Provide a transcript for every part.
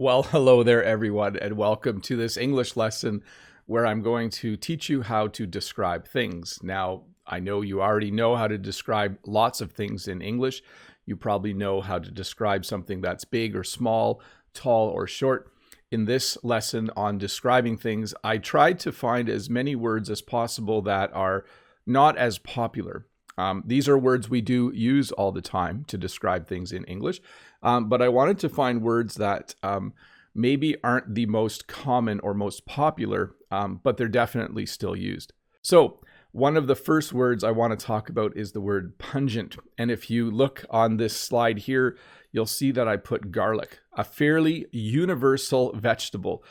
Well, hello there, everyone, and welcome to this English lesson where I'm going to teach you how to describe things. Now, I know you already know how to describe lots of things in English. You probably know how to describe something that's big or small, tall or short. In this lesson on describing things, I tried to find as many words as possible that are not as popular. These are words we do use all the time to describe things in English, but I wanted to find words that maybe aren't the most common or most popular, but they're definitely still used. So one of the first words I want to talk about is the word pungent. And if you look on this slide here, you'll see that I put garlic, a fairly universal vegetable.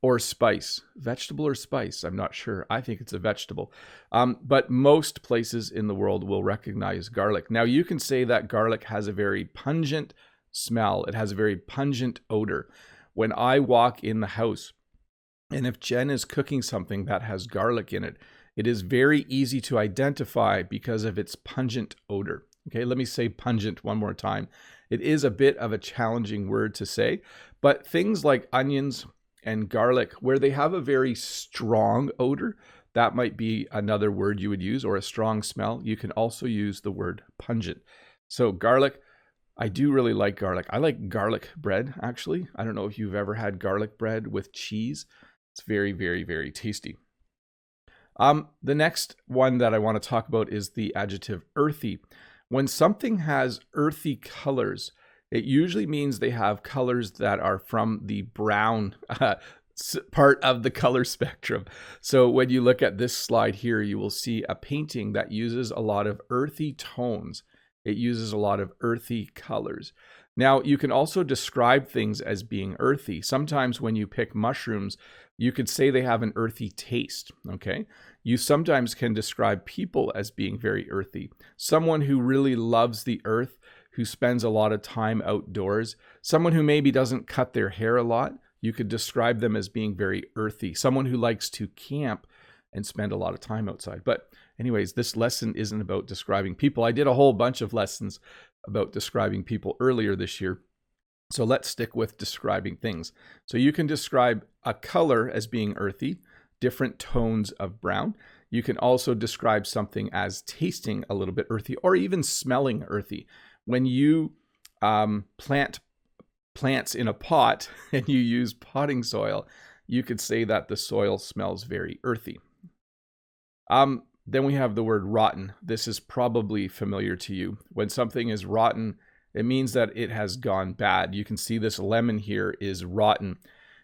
Or spice. Vegetable or spice? I'm not sure. I think it's a vegetable. But most places in the world will recognize garlic. Now, you can say that garlic has a very pungent smell. It has a very pungent odor. When I walk in the house, and if Jen is cooking something that has garlic in it, it is very easy to identify because of its pungent odor. Okay, let me say pungent one more time. It is a bit of a challenging word to say, but things like onions and garlic, where they have a very strong odor, that might be another word you would use, or a strong smell. You can also use the word pungent. So garlic, I do really like garlic. I like garlic bread, actually. I don't know if you've ever had garlic bread with cheese. It's very, very, very tasty. The next one that I want to talk about is the adjective earthy. When something has earthy colors, it usually means they have colors that are from the brown part of the color spectrum. So when you look at this slide here, you will see a painting that uses a lot of earthy tones. It uses a lot of earthy colors. Now, you can also describe things as being earthy. Sometimes when you pick mushrooms, you could say they have an earthy taste, okay? You sometimes can describe people as being very earthy. Someone who really loves the earth, who spends a lot of time outdoors, someone who maybe doesn't cut their hair a lot, you could describe them as being very earthy. Someone who likes to camp and spend a lot of time outside. But anyways, this lesson isn't about describing people. I did a whole bunch of lessons about describing people earlier this year. So let's stick with describing things. So you can describe a color as being earthy, different tones of brown. You can also describe something as tasting a little bit earthy, or even smelling earthy. When you plant plants in a pot and you use potting soil, you could say that the soil smells very earthy. Then we have the word rotten. This is probably familiar to you. When something is rotten, it means that it has gone bad. You can see this lemon here is rotten.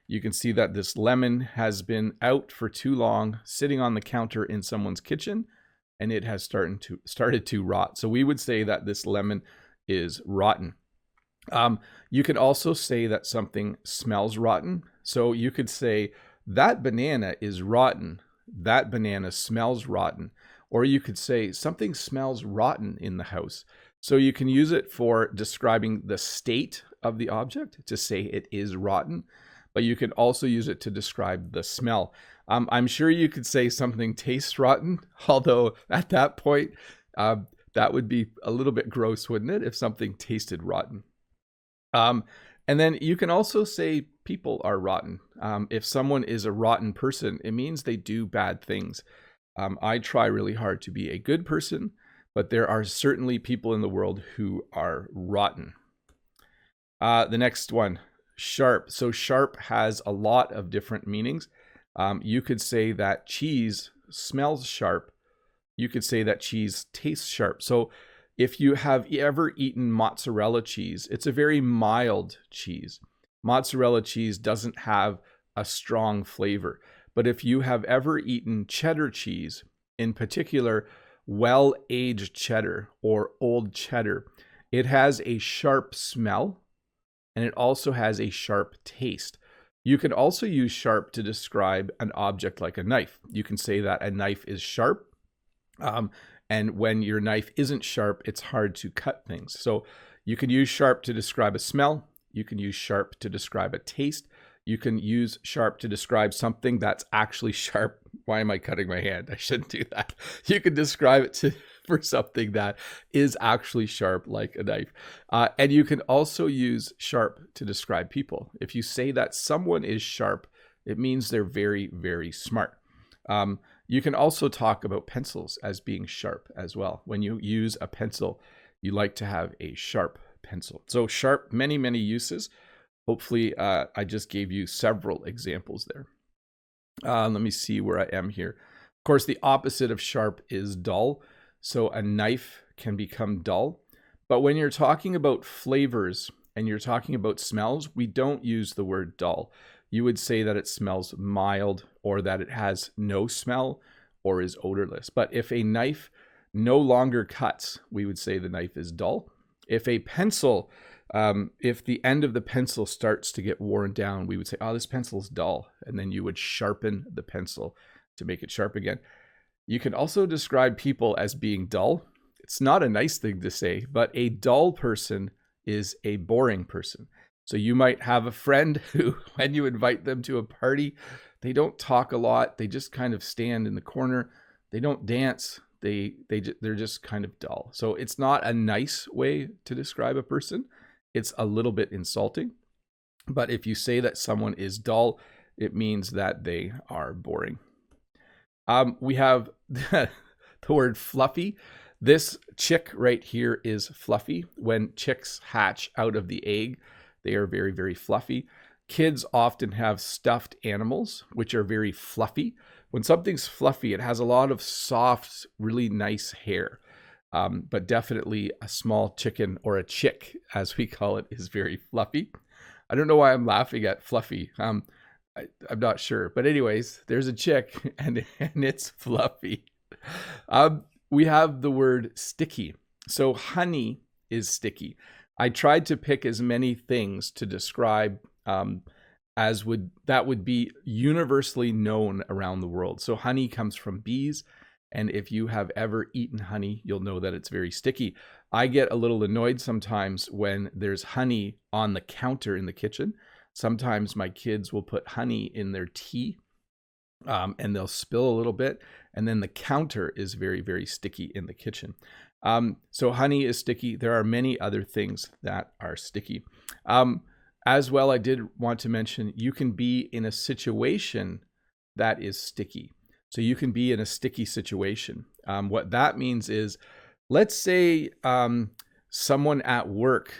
You can see that this lemon has been out for too long, sitting on the counter in someone's kitchen, and it has started to rot. So we would say that this lemon is rotten. You can also say that something smells rotten. So you could say that banana is rotten. That banana smells rotten. Or you could say something smells rotten in the house. So you can use it for describing the state of the object, to say it is rotten, but you can also use it to describe the smell. I'm sure you could say something tastes rotten, although at that point, that would be a little bit gross, wouldn't it, if something tasted rotten? And then you can also say people are rotten. If someone is a rotten person, it means they do bad things. I try really hard to be a good person, but there are certainly people in the world who are rotten. The next one, sharp. So sharp has a lot of different meanings. You could say that cheese smells sharp. You could say that cheese tastes sharp. So if you have ever eaten mozzarella cheese, it's a very mild cheese. Mozzarella cheese doesn't have a strong flavor. But if you have ever eaten cheddar cheese, in particular, well-aged cheddar or old cheddar, it has a sharp smell and it also has a sharp taste. You can also use sharp to describe an object like a knife. You can say that a knife is sharp. And when your knife isn't sharp, it's hard to cut things. So you can use sharp to describe a smell. You can use sharp to describe a taste. You can use sharp to describe something that's actually sharp. Why am I cutting my hand? I shouldn't do that. You can describe it to for something that is actually sharp, like a knife. And you can also use sharp to describe people. If you say that someone is sharp, it means they're very, very smart. You can also talk about pencils as being sharp as well. When you use a pencil, you like to have a sharp pencil. So sharp, many, many uses. Hopefully, I just gave you several examples there. Let me see where I am here. Of course, the opposite of sharp is dull. So a knife can become dull. But when you're talking about flavors and you're talking about smells, we don't use the word dull. You would say that it smells mild, or that it has no smell or is odorless. But if a knife no longer cuts, we would say the knife is dull. If a pencil, if the end of the pencil starts to get worn down, we would say, oh, this pencil's dull. And then you would sharpen the pencil to make it sharp again. You can also describe people as being dull. It's not a nice thing to say, but a dull person is a boring person. So you might have a friend who, when you invite them to a party, they don't talk a lot. They just kind of stand in the corner. They don't dance. They're just kind of dull. So it's not a nice way to describe a person. It's a little bit insulting. But if you say that someone is dull, it means that they are boring. We have the word fluffy. This chick right here is fluffy. When chicks hatch out of the egg, they are very, very fluffy. Kids often have stuffed animals, which are very fluffy. When something's fluffy, it has a lot of soft, really nice hair. But definitely a small chicken, or a chick, as we call it, is very fluffy. I don't know why I'm laughing at fluffy. I'm not sure. But anyways, there's a chick and it's fluffy. We have the word sticky. So honey is sticky. I tried to pick as many things to describe that would be universally known around the world. So honey comes from bees. And if you have ever eaten honey, you'll know that it's very sticky. I get a little annoyed sometimes when there's honey on the counter in the kitchen. Sometimes my kids will put honey in their tea and they'll spill a little bit. And then the counter is very, very sticky in the kitchen. So honey is sticky. There are many other things that are sticky. As well, I did want to mention, you can be in a situation that is sticky. So you can be in a sticky situation. What that means is, let's say someone at work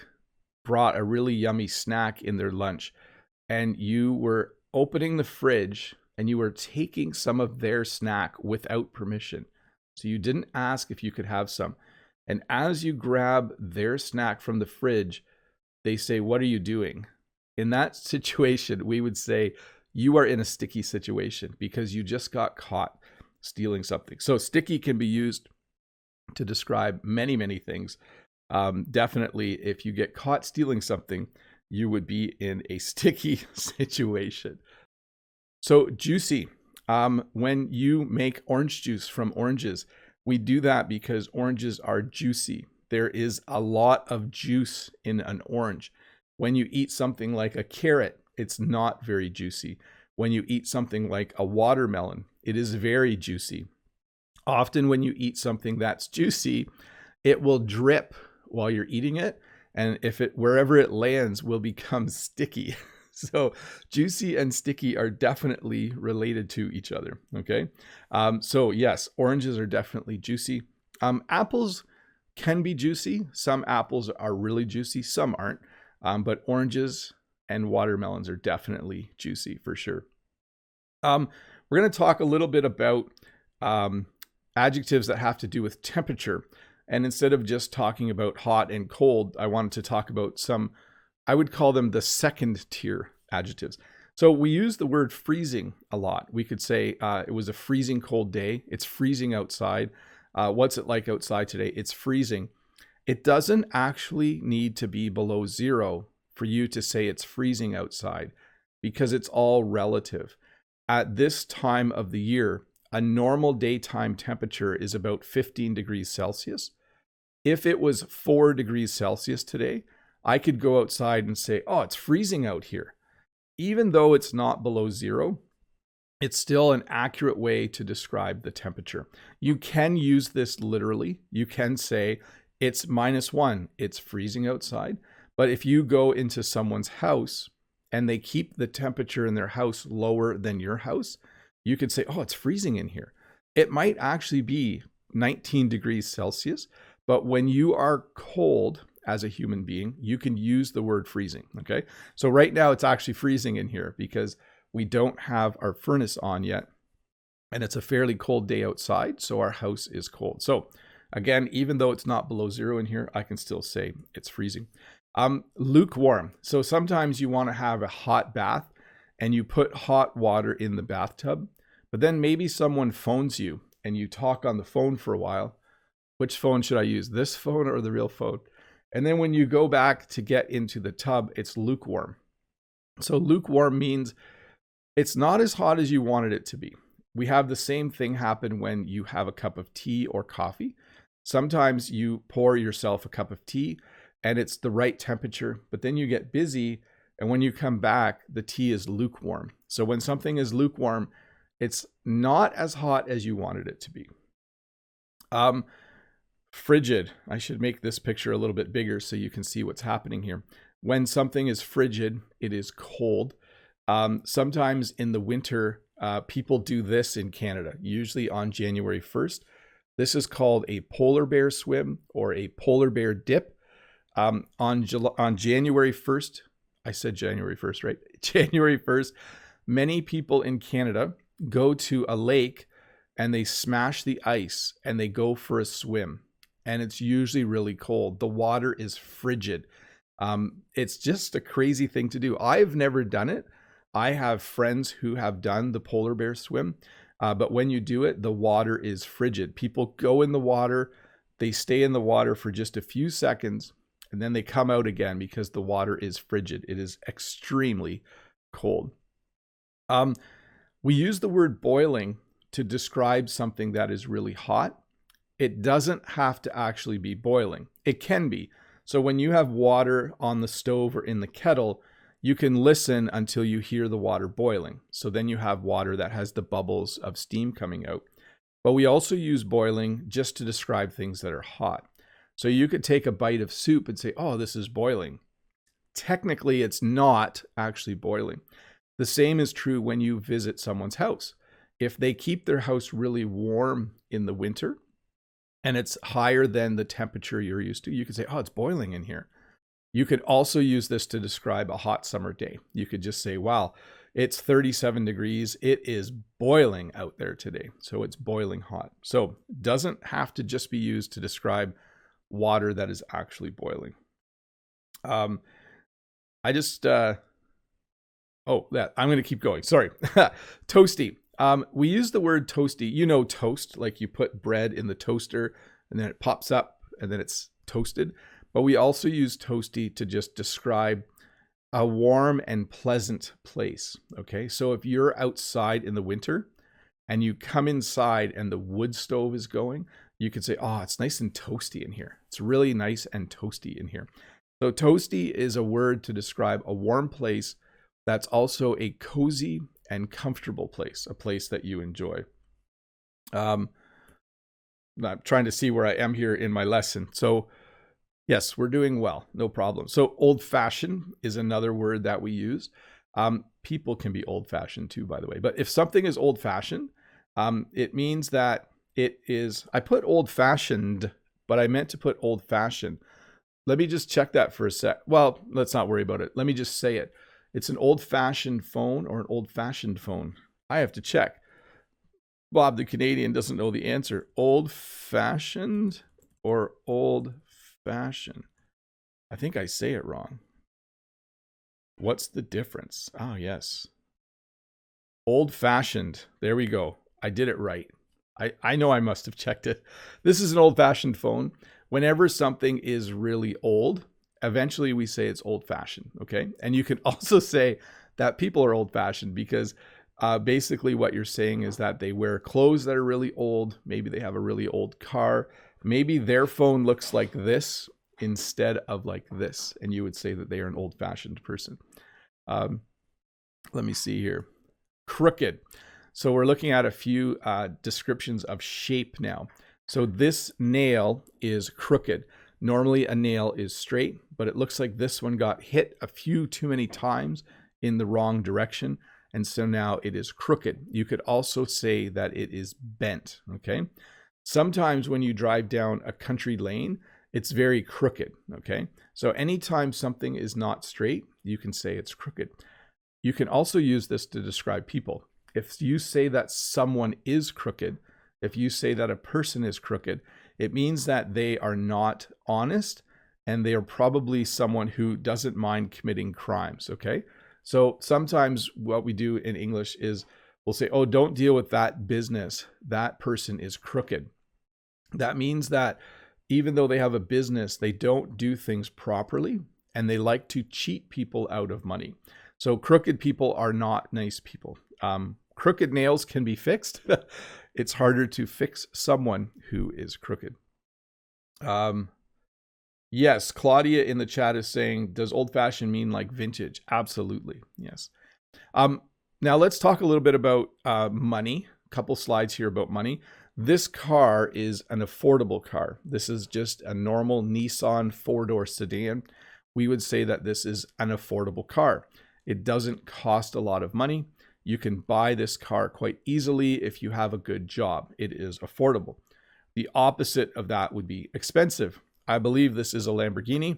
brought a really yummy snack in their lunch, and you were opening the fridge and you were taking some of their snack without permission. So you didn't ask if you could have some. And as you grab their snack from the fridge, they say, "What are you doing?" In that situation, we would say, you are in a sticky situation because you just got caught stealing something. So sticky can be used to describe many, many things. Definitely, if you get caught stealing something, you would be in a sticky situation. So juicy. When you make orange juice from oranges, we do that because oranges are juicy. There is a lot of juice in an orange. When you eat something like a carrot, it's not very juicy. When you eat something like a watermelon, it is very juicy. Often when you eat something that's juicy, it will drip while you're eating it. And wherever it lands will become sticky. So juicy and sticky are definitely related to each other. Okay. So yes, oranges are definitely juicy. Apples can be juicy. Some apples are really juicy. Some aren't. But oranges and watermelons are definitely juicy for sure. We're going to talk a little bit about adjectives that have to do with temperature. And instead of just talking about hot and cold, I wanted to talk about some, I would call them the second tier adjectives. So we use the word freezing a lot. We could say it was a freezing cold day. It's freezing outside. What's it like outside today? It's freezing. It doesn't actually need to be below zero for you to say it's freezing outside, because it's all relative. At this time of the year, a normal daytime temperature is about 15 degrees Celsius. If it was 4 degrees Celsius today, I could go outside and say, oh, it's freezing out here. Even though it's not below zero, it's still an accurate way to describe the temperature. You can use this literally. You can say it's -1, it's freezing outside. But if you go into someone's house and they keep the temperature in their house lower than your house, you could say, oh, it's freezing in here. It might actually be 19 degrees Celsius, but when you are cold as a human being, you can use the word freezing, okay? So right now it's actually freezing in here because we don't have our furnace on yet, and it's a fairly cold day outside, so our house is cold. So again, even though it's not below 0 in here, I can still say it's freezing. Lukewarm. So sometimes you want to have a hot bath and you put hot water in the bathtub, but then maybe someone phones you and you talk on the phone for a while. Which phone should I use, this phone or the real phone? And then when you go back to get into the tub, it's lukewarm. So lukewarm means it's not as hot as you wanted it to be. We have the same thing happen when you have a cup of tea or coffee. Sometimes you pour yourself a cup of tea and it's the right temperature, but then you get busy, and when you come back, the tea is lukewarm. So when something is lukewarm, it's not as hot as you wanted it to be. Frigid. I should make this picture a little bit bigger so you can see what's happening here. When something is frigid, it is cold. Sometimes in the winter, people do this in Canada, usually on January 1st. This is called a polar bear swim or a polar bear dip. On January 1st, I said January 1st, right? January 1st, many people in Canada go to a lake and they smash the ice and they go for a swim. And it's usually really cold. The water is frigid. It's just a crazy thing to do. I've never done it. I have friends who have done the polar bear swim. But when you do it, the water is frigid. People go in the water, they stay in the water for just a few seconds, and then they come out again because the water is frigid. It is extremely cold. We use the word boiling to describe something that is really hot. It doesn't have to actually be boiling. It can be. So when you have water on the stove or in the kettle, you can listen until you hear the water boiling. So then you have water that has the bubbles of steam coming out. But we also use boiling just to describe things that are hot. So you could take a bite of soup and say, oh, this is boiling. Technically, it's not actually boiling. The same is true when you visit someone's house. If they keep their house really warm in the winter and it's higher than the temperature you're used to, you could say, oh, it's boiling in here. You could also use this to describe a hot summer day. You could just say, wow, it's 37 degrees. It is boiling out there today. So it's boiling hot. So it doesn't have to just be used to describe water that is actually boiling. I'm going to keep going. Sorry. Toasty. We use the word toasty. You know, toast, like you put bread in the toaster and then it pops up and then it's toasted. But we also use toasty to just describe a warm and pleasant place. Okay. So if you're outside in the winter and you come inside and the wood stove is going, you could say, oh, it's nice and toasty in here. It's really nice and toasty in here. So toasty is a word to describe a warm place that's also a cozy and comfortable place, a place that you enjoy. I'm trying to see where I am here in my lesson. So yes, we're doing well, no problem. So old-fashioned is another word that we use. People can be old-fashioned too, by the way. But if something is old-fashioned, it means that it is, I put old-fashioned, but I meant to put old-fashioned. Let me just check that for a sec. Well, let's not worry about it. Let me just say it. It's an old-fashioned phone or an old-fashioned phone. I have to check. Bob, the Canadian, doesn't know the answer. Old-fashioned or old-fashioned? I think I say it wrong. What's the difference? Oh, yes. Old-fashioned. There we go. I did it right. I know I must have checked it. This is an old-fashioned phone. Whenever something is really old, eventually we say it's old-fashioned, okay? And you can also say that people are old-fashioned because basically what you're saying is that they wear clothes that are really old. Maybe they have a really old car. Maybe their phone looks like this instead of like this. And you would say that they are an old-fashioned person. Let me see here. Crooked. So we're looking at a few descriptions of shape now. So this nail is crooked. Normally a nail is straight, but it looks like this one got hit a few too many times in the wrong direction. And so now it is crooked. You could also say that it is bent, okay? Sometimes when you drive down a country lane, it's very crooked, okay? So anytime something is not straight, you can say it's crooked. You can also use this to describe people. If you say that someone is crooked, if you say that a person is crooked, it means that they are not honest and they are probably someone who doesn't mind committing crimes, okay? So sometimes what we do in English is we'll say, oh, don't deal with that business. That person is crooked. That means that even though they have a business, they don't do things properly and they like to cheat people out of money. So crooked people are not nice people. Crooked nails can be fixed. It's harder to fix someone who is crooked. Yes, Claudia in the chat is saying, does old-fashioned mean like vintage? Absolutely, yes. Now let's talk a little bit about money. A couple slides here about money. This car is an affordable car. This is just a normal Nissan four-door sedan. We would say that this is an affordable car. It doesn't cost a lot of money. You can buy this car quite easily if you have a good job. It is affordable. The opposite of that would be expensive. I believe this is a Lamborghini.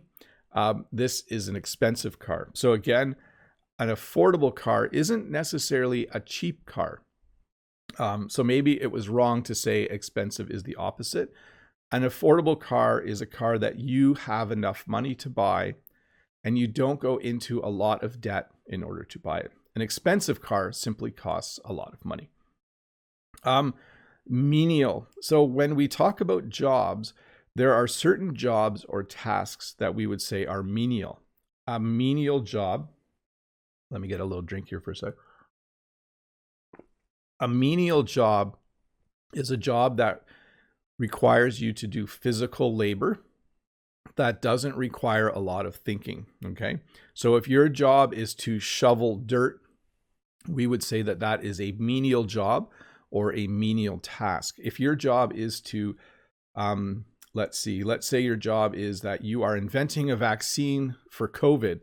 This is an expensive car. So again, an affordable car isn't necessarily a cheap car. So maybe it was wrong to say expensive is the opposite. An affordable car is a car that you have enough money to buy and you don't go into a lot of debt in order to buy it. An expensive car simply costs a lot of money. Menial. So when we talk about jobs, there are certain jobs or tasks that we would say are menial. A menial job, let me get a little drink here for a sec. A menial job is a job that requires you to do physical labor that doesn't require a lot of thinking, okay? So if your job is to shovel dirt, we would say that that is a menial job or a menial task. If your job is to, let's say your job is that you are inventing a vaccine for COVID,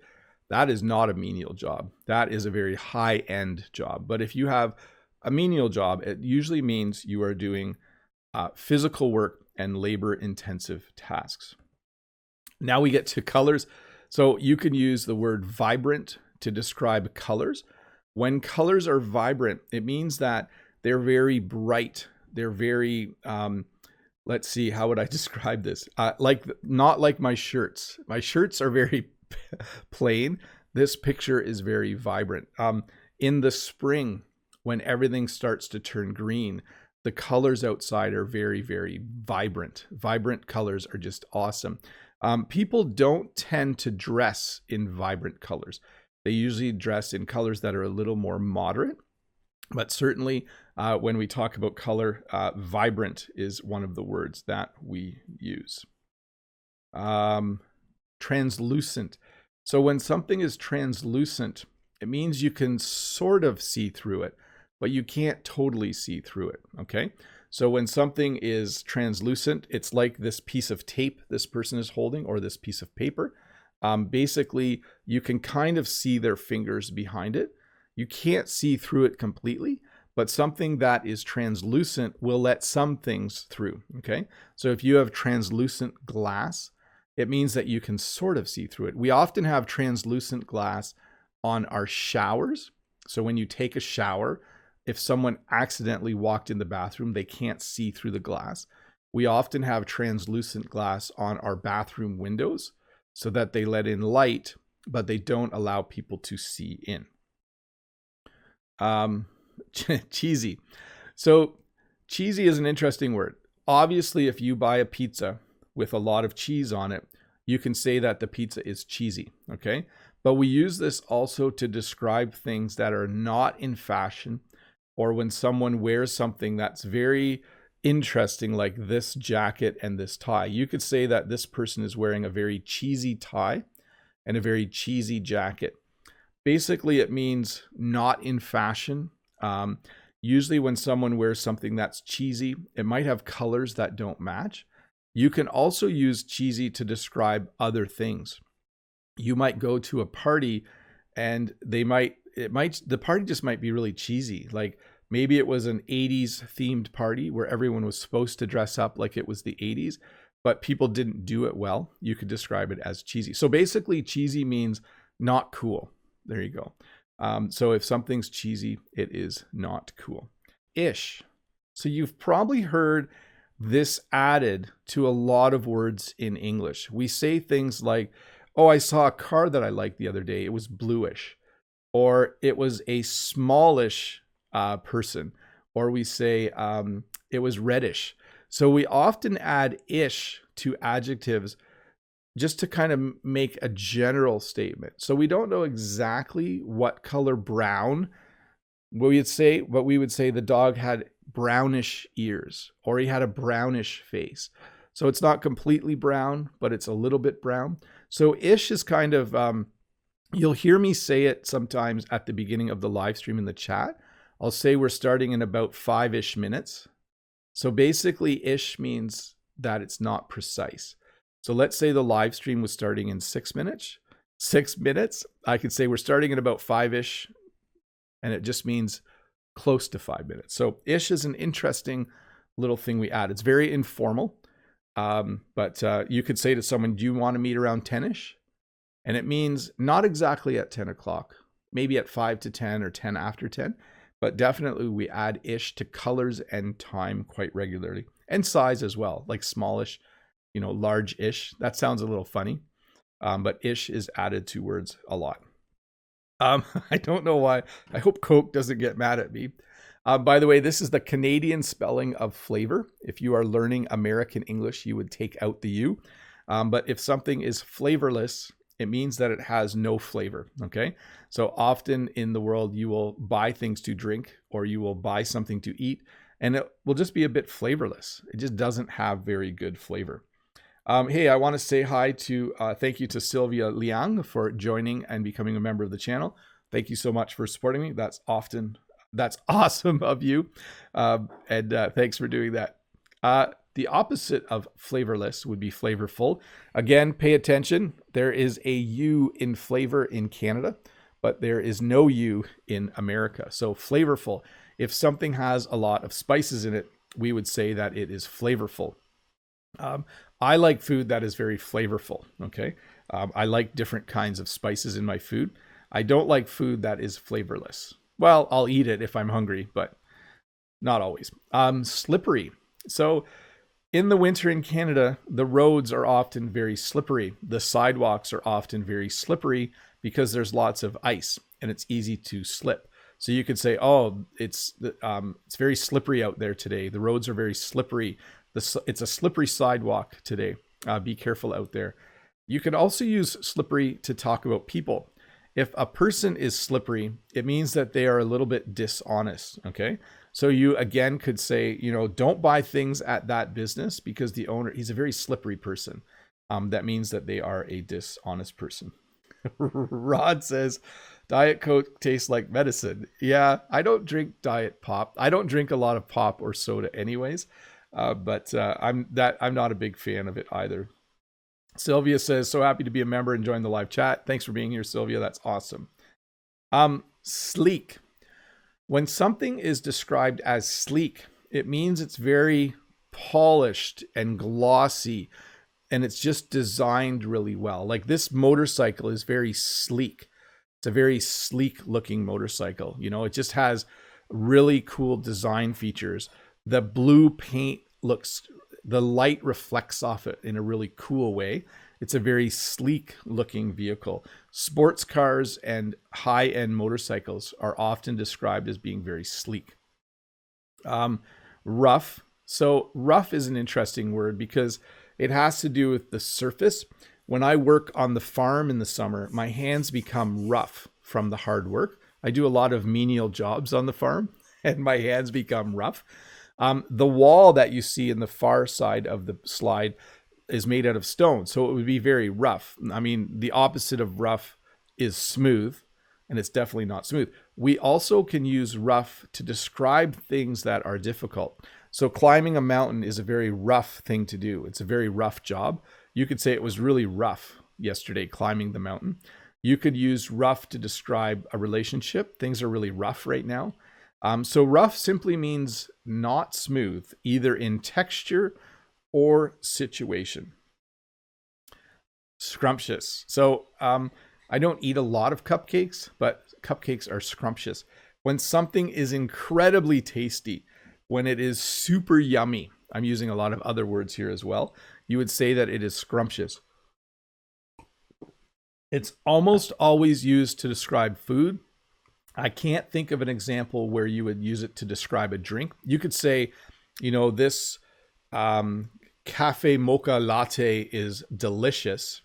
that is not a menial job. That is a very high-end job. But if you have a menial job, it usually means you are doing physical work and labor-intensive tasks. Now we get to colors. So you can use the word vibrant to describe colors. When colors are vibrant, it means that they're very bright. They're very, let's see, how would I describe this? Not like my shirts. My shirts are very plain. This picture is very vibrant. In the spring, when everything starts to turn green, the colors outside are very, very vibrant. Vibrant colors are just awesome. People don't tend to dress in vibrant colors. They usually dress in colors that are a little more moderate, but certainly when we talk about color, vibrant is one of the words that we use. Translucent. So when something is translucent, it means you can sort of see through it, but you can't totally see through it, okay? So when something is translucent, it's like this piece of tape this person is holding or this piece of paper. Basically, you can kind of see their fingers behind it. You can't see through it completely, but something that is translucent will let some things through, okay? So if you have translucent glass, it means that you can sort of see through it. We often have translucent glass on our showers. So when you take a shower, if someone accidentally walked in the bathroom, they can't see through the glass. We often have translucent glass on our bathroom windows so that they let in light, but they don't allow people to see in. Cheesy. So cheesy is an interesting word. Obviously, if you buy a pizza with a lot of cheese on it, you can say that the pizza is cheesy, okay? But we use this also to describe things that are not in fashion, or when someone wears something that's very interesting, like this jacket and this tie. You could say that this person is wearing a very cheesy tie and a very cheesy jacket. Basically, it means not in fashion. Usually when someone wears something that's cheesy, it might have colors that don't match. You can also use cheesy to describe other things. You might go to a party and the party just might be really cheesy. Like maybe it was an 80s themed party where everyone was supposed to dress up like it was the 80s, but people didn't do it well. You could describe it as cheesy. So basically cheesy means not cool. There you go. So if something's cheesy, it is not cool. Ish. So you've probably heard this added to a lot of words in English. We say things like, oh, I saw a car that I liked the other day. It was bluish. Or it was a smallish person. Or we say it was reddish. So we often add ish to adjectives just to kind of make a general statement. So we don't know exactly what color brown we would say, but we would say the dog had brownish ears or he had a brownish face. So it's not completely brown, but it's a little bit brown. So ish is kind of, you'll hear me say it sometimes at the beginning of the live stream in the chat. I'll say we're starting in about 5-ish minutes. So basically ish means that it's not precise. So let's say the live stream was starting in 6 minutes. 6 minutes, I could say we're starting at about 5-ish, and it just means close to 5 minutes. So ish is an interesting little thing we add. It's very informal, but you could say to someone, do you want to meet around 10-ish? And it means not exactly at 10 o'clock, maybe at 5 to 10 or 10 after 10, but definitely we add ish to colors and time quite regularly, and size as well, like smallish, large-ish. That sounds a little funny, but ish is added to words a lot. I don't know why. I hope Coke doesn't get mad at me. By the way, this is the Canadian spelling of flavor. If you are learning American English, you would take out the U. But if something is flavorless, it means that it has no flavor, okay? So often in the world, you will buy things to drink or you will buy something to eat, and it will just be a bit flavorless. It just doesn't have very good flavor. Hey, I want to say hi to, thank you to Sylvia Liang for joining and becoming a member of the channel. Thank you so much for supporting me. That's awesome of you. And thanks for doing that. The opposite of flavorless would be flavorful. Again, pay attention. There is a U in flavor in Canada, but there is no U in America. So flavorful. If something has a lot of spices in it, we would say that it is flavorful. I like food that is very flavorful, okay? I like different kinds of spices in my food. I don't like food that is flavorless. Well, I'll eat it if I'm hungry, but not always. Slippery. So in the winter in Canada, the roads are often very slippery. The sidewalks are often very slippery because there's lots of ice and it's easy to slip. So you could say, oh, it's very slippery out there today. The roads are very slippery. It's a slippery sidewalk today. Be careful out there. You can also use slippery to talk about people. If a person is slippery, it means that they are a little bit dishonest, okay? So you again could say, don't buy things at that business because the owner, he's a very slippery person. That means that they are a dishonest person. Rod says, Diet Coke tastes like medicine. Yeah, I don't drink Diet Pop. I don't drink a lot of pop or soda anyways. But I'm not a big fan of it either. Sylvia says, so happy to be a member and join the live chat. Thanks for being here, Sylvia. That's awesome. Sleek. When something is described as sleek, it means it's very polished and glossy, and it's just designed really well. Like this motorcycle is very sleek. It's a very sleek looking motorcycle. It just has really cool design features. The blue paint the light reflects off it in a really cool way. It's a very sleek looking vehicle. Sports cars and high-end motorcycles are often described as being very sleek. Rough. So rough is an interesting word because it has to do with the surface. When I work on the farm in the summer, my hands become rough from the hard work. I do a lot of menial jobs on the farm and my hands become rough. The wall that you see in the far side of the slide is made out of stone, so it would be very rough. I mean, the opposite of rough is smooth, and it's definitely not smooth. We also can use rough to describe things that are difficult. So climbing a mountain is a very rough thing to do. It's a very rough job. You could say it was really rough yesterday climbing the mountain. You could use rough to describe a relationship. Things are really rough right now. So rough simply means not smooth, either in texture or situation. Scrumptious. So I don't eat a lot of cupcakes, but cupcakes are scrumptious. When something is incredibly tasty, when it is super yummy, I'm using a lot of other words here as well, you would say that it is scrumptious. It's almost always used to describe food. I can't think of an example where you would use it to describe a drink. You could say, this cafe mocha latte is delicious,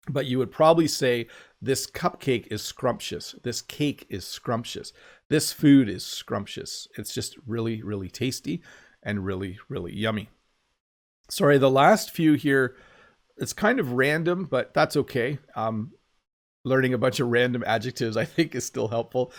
but you would probably say this cupcake is scrumptious. This cake is scrumptious. This food is scrumptious. It's just really, really tasty and really, really yummy. Sorry, the last few here, it's kind of random, but that's okay. Learning a bunch of random adjectives, I think, is still helpful.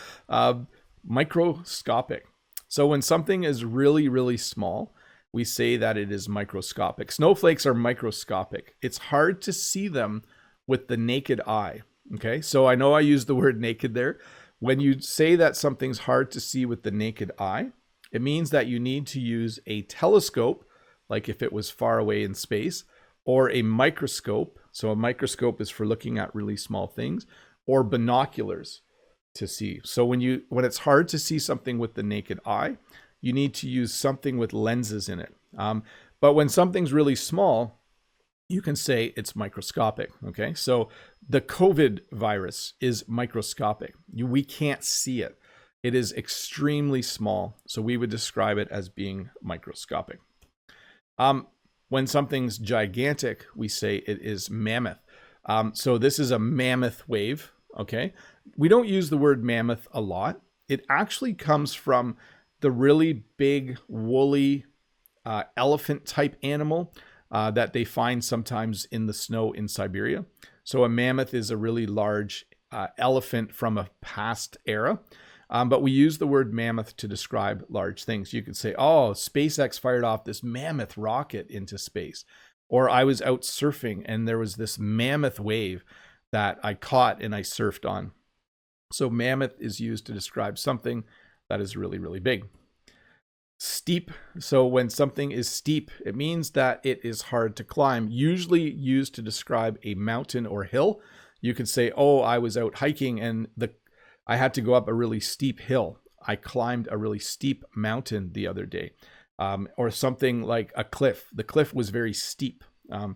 Microscopic. So when something is really, really small, we say that it is microscopic. Snowflakes are microscopic. It's hard to see them with the naked eye. Okay, so I know I used the word naked there. When you say that something's hard to see with the naked eye, it means that you need to use a telescope, like if it was far away in space, or a microscope. So a microscope is for looking at really small things, or binoculars to see. So when it's hard to see something with the naked eye, you need to use something with lenses in it. But when something's really small, you can say it's microscopic, okay? So the COVID virus is microscopic. We can't see it. It is extremely small, so we would describe it as being microscopic. When something's gigantic, we say it is mammoth. So this is a mammoth wave, okay? We don't use the word mammoth a lot. It actually comes from the really big, woolly elephant-type animal that they find sometimes in the snow in Siberia. So a mammoth is a really large elephant from a past era. But we use the word mammoth to describe large things. You could say, oh, SpaceX fired off this mammoth rocket into space. Or I was out surfing and there was this mammoth wave that I caught and I surfed on. So mammoth is used to describe something that is really, really big. Steep. So when something is steep, it means that it is hard to climb, usually used to describe a mountain or hill. You could say, oh, I was out hiking and I had to go up a really steep hill. I climbed a really steep mountain the other day. Or something like a cliff. The cliff was very steep. I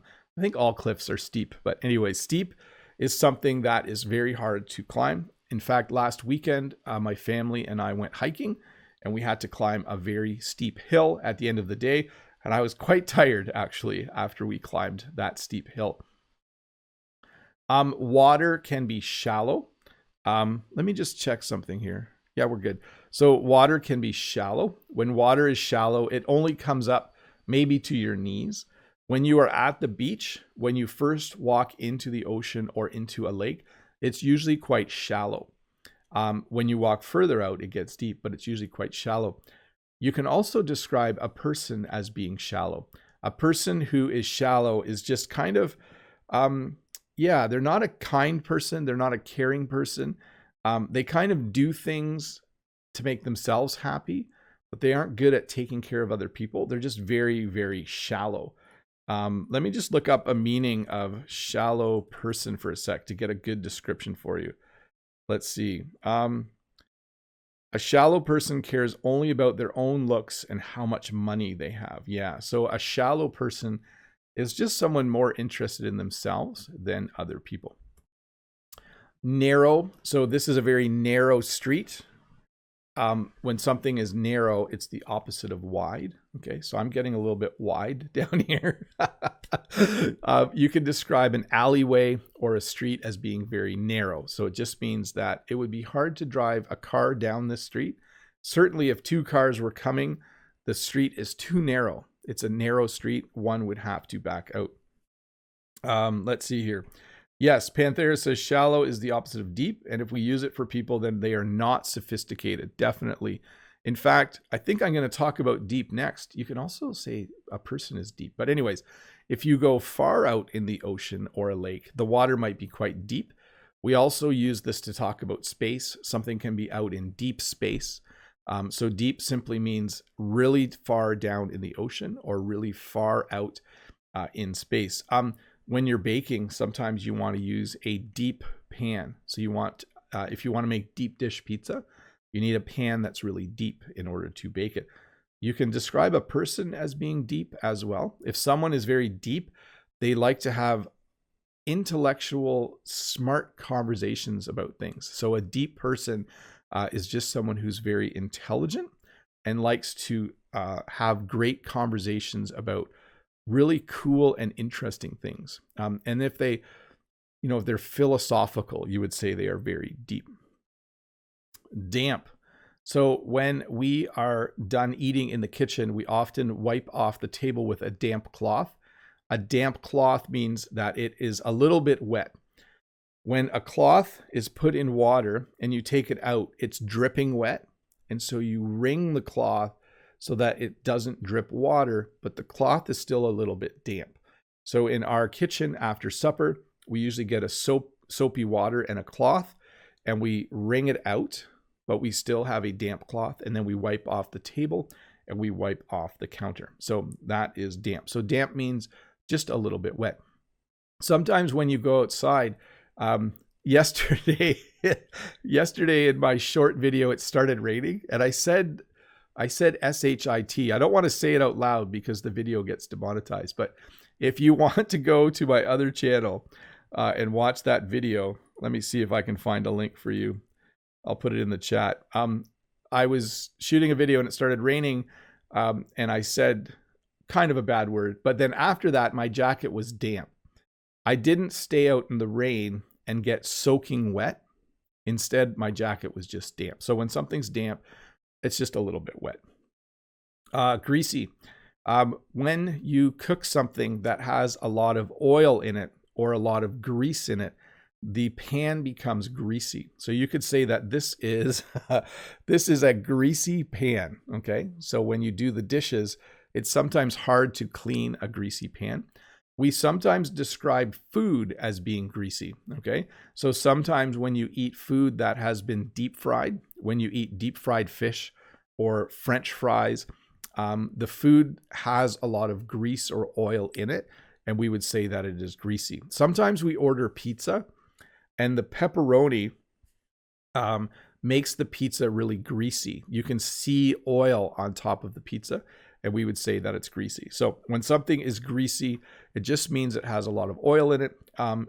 think all cliffs are steep, but anyway, steep is something that is very hard to climb. In fact, last weekend, my family and I went hiking and we had to climb a very steep hill at the end of the day. And I was quite tired actually after we climbed that steep hill. Water can be shallow. Let me just check something here. Yeah, we're good. So water can be shallow. When water is shallow, it only comes up maybe to your knees. When you are at the beach, when you first walk into the ocean or into a lake, it's usually quite shallow. When you walk further out, it gets deep, but it's usually quite shallow. You can also describe a person as being shallow. A person who is shallow is just kind of, they're not a kind person. They're not a caring person. They kind of do things to make themselves happy, but they aren't good at taking care of other people. They're just very, very shallow. Let me just look up a meaning of shallow person for a sec to get a good description for you. Let's see. A shallow person cares only about their own looks and how much money they have. Yeah, so a shallow person is just someone more interested in themselves than other people. Narrow. So this is a very narrow street. When something is narrow, it's the opposite of wide. Okay, so I'm getting a little bit wide down here. You can describe an alleyway or a street as being very narrow. So it just means that it would be hard to drive a car down this street. Certainly if two cars were coming, the street is too narrow. It's a narrow street. One would have to back out. Let's see here. Yes, Panthera says shallow is the opposite of deep. And if we use it for people, then they are not sophisticated, definitely. In fact, I think I'm going to talk about deep next. You can also say a person is deep. But anyways, if you go far out in the ocean or a lake, the water might be quite deep. We also use this to talk about space. Something can be out in deep space. So deep simply means really far down in the ocean or really far out in space. When you're baking, sometimes you want to use a deep pan. So you want, if you want to make deep dish pizza, you need a pan that's really deep in order to bake it. You can describe a person as being deep as well. If someone is very deep, they like to have intellectual, smart conversations about things. So a deep person is just someone who's very intelligent and likes to have great conversations about really cool and interesting things. And if they, if they're philosophical, you would say they are very deep. Damp. So when we are done eating in the kitchen, we often wipe off the table with a damp cloth. A damp cloth means that it is a little bit wet. When a cloth is put in water and you take it out, it's dripping wet. And so you wring the cloth so that it doesn't drip water, but the cloth is still a little bit damp. So in our kitchen after supper, we usually get a soapy water and a cloth, and we wring it out, but we still have a damp cloth, and then we wipe off the table and we wipe off the counter. So that is damp. So damp means just a little bit wet. Sometimes when you go outside, yesterday in my short video, it started raining, and I said S-H-I-T. I don't want to say it out loud because the video gets demonetized, but if you want to go to my other channel and watch that video, let me see if I can find a link for you. I'll put it in the chat. I was shooting a video and it started raining, and I said kind of a bad word, but then after that, my jacket was damp. I didn't stay out in the rain and get soaking wet. Instead, my jacket was just damp. So when something's damp, it's just a little bit wet. Greasy. When you cook something that has a lot of oil in it or a lot of grease in it, the pan becomes greasy. So you could say that this is a greasy pan. Okay. So when you do the dishes, it's sometimes hard to clean a greasy pan. We sometimes describe food as being greasy. Okay. So sometimes when you eat food that has been deep fried, when you eat deep fried fish or French fries, the food has a lot of grease or oil in it, and we would say that it is greasy. Sometimes we order pizza, and the pepperoni makes the pizza really greasy. You can see oil on top of the pizza, and we would say that it's greasy. So when something is greasy, it just means it has a lot of oil in it.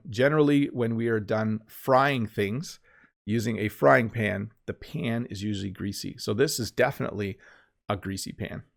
Generally, when we are done frying things using a frying pan, the pan is usually greasy. So this is definitely a greasy pan.